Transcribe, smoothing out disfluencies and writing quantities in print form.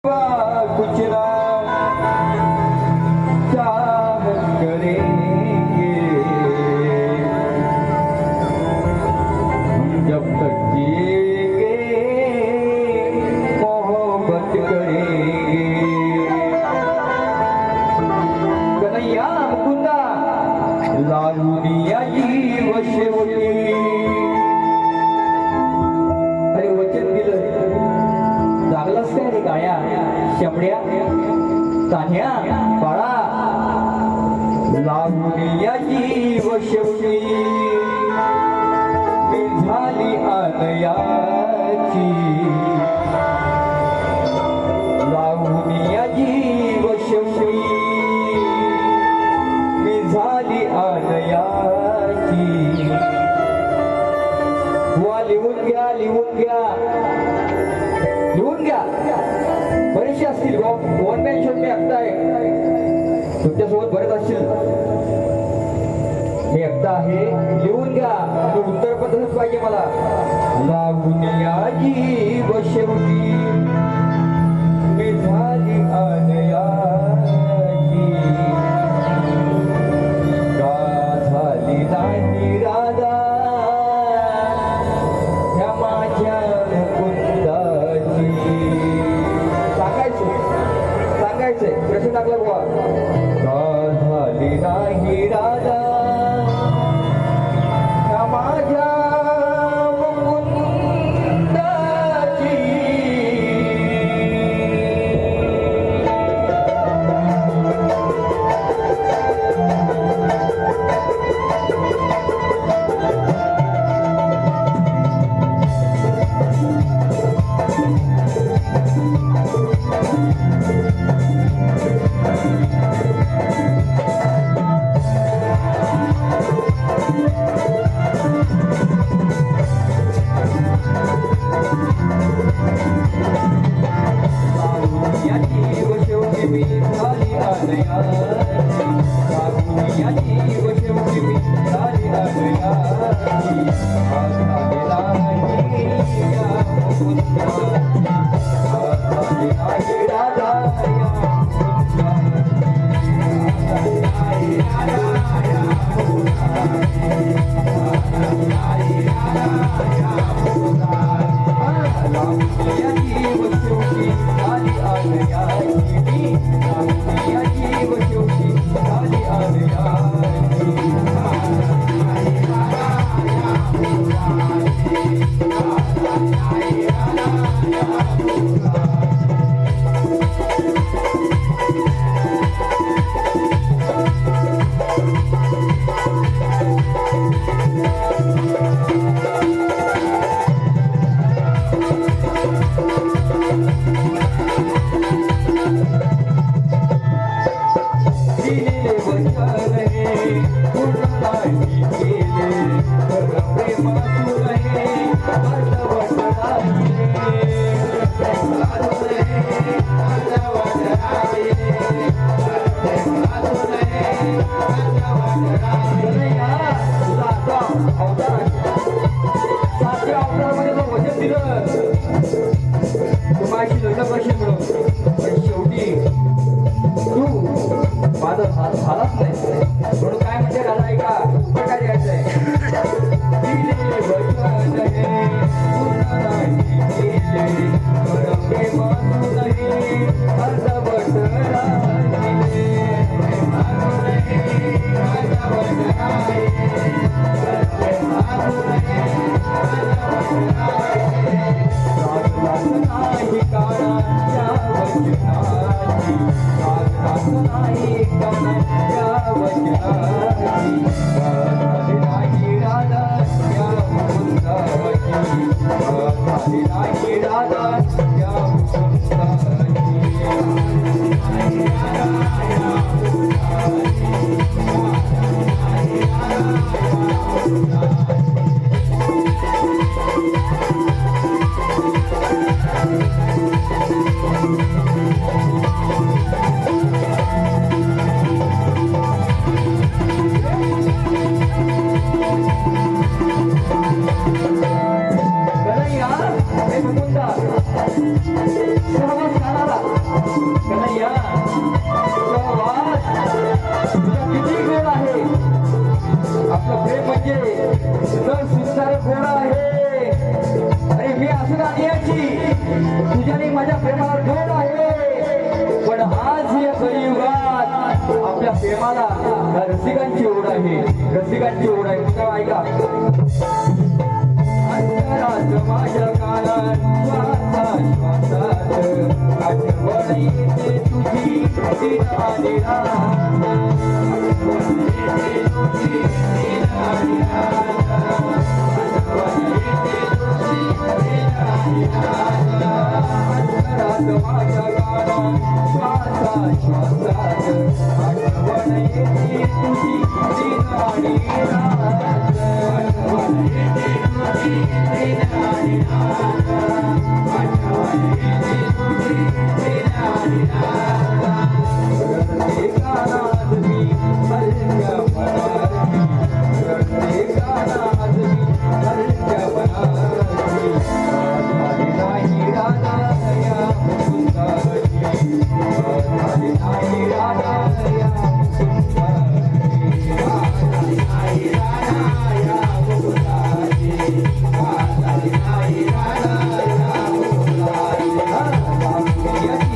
कुछ ना चाहत करेंगे जब तक जिएंगे मोहब्बत करेंगे। कन्हैया मुकुंदा लाडूनिया जी वशेवटी। अरे वचन दिलं जागलास काय रे काळ्या शेंबड्या तान्ह्या बाळा लावणीयाची वशेवटी मी झाली आनयाची। लावणीयाची वशेवटी मी झाली आनयाची। वा लिहून घ्या लिहून घ्या लिहून घ्या। बरेचसे असतील वन मॅन शो मी एकटा आहे तुमच्यासोबत बरेच असतील मी एकटा आहे लिहून घ्या आणि उत्तर पण तसंच पाहिजे मला। लावणीयाची वशेवटी मी झाली आनयाची। का झाली नाही राधा ह्या माझ्या मुकुंदाची। सांगायचंय प्रश्न टाकला बुवा। का झाली नाही राधा ह्या माझ्या मुकुंदाची। शेवटी तू माझा झालाच नाही म्हणून काय म्हणजे राजा ऐका काय द्यायचंय। माझ्या प्रेमाला जोड आहे, पण आज या कलियुगात आपल्या प्रेमाला रसिकांची ओढ आहे, रसिकांची ओढ आहे. तुझा ऐका, अंतरात माझ्या कानात श्वासा श्वासात आठवण येते तुझी दिन आणि रात, आठवण येते तुझी दिन आणि रात, आठवण येते तुझी दिन आणि रात. अंतरात माझ्या कानात श्वासा श्वासात आठवण येते तुझी दिन आणि रात, आठवण येते तुझी दिन आणि रात, आठवण येते तुझी दिन आणि रात. रडते कानात मी हलक्या मनाची, रडते कानात मी हलक्या मनाची, झाली नाही राधा या मुकुंदाची, झाली नाही राधा या मुकुंदाची, झाली नाही राधा या मुकुंदाची, झाली नाही राधा या मुकुंदाची.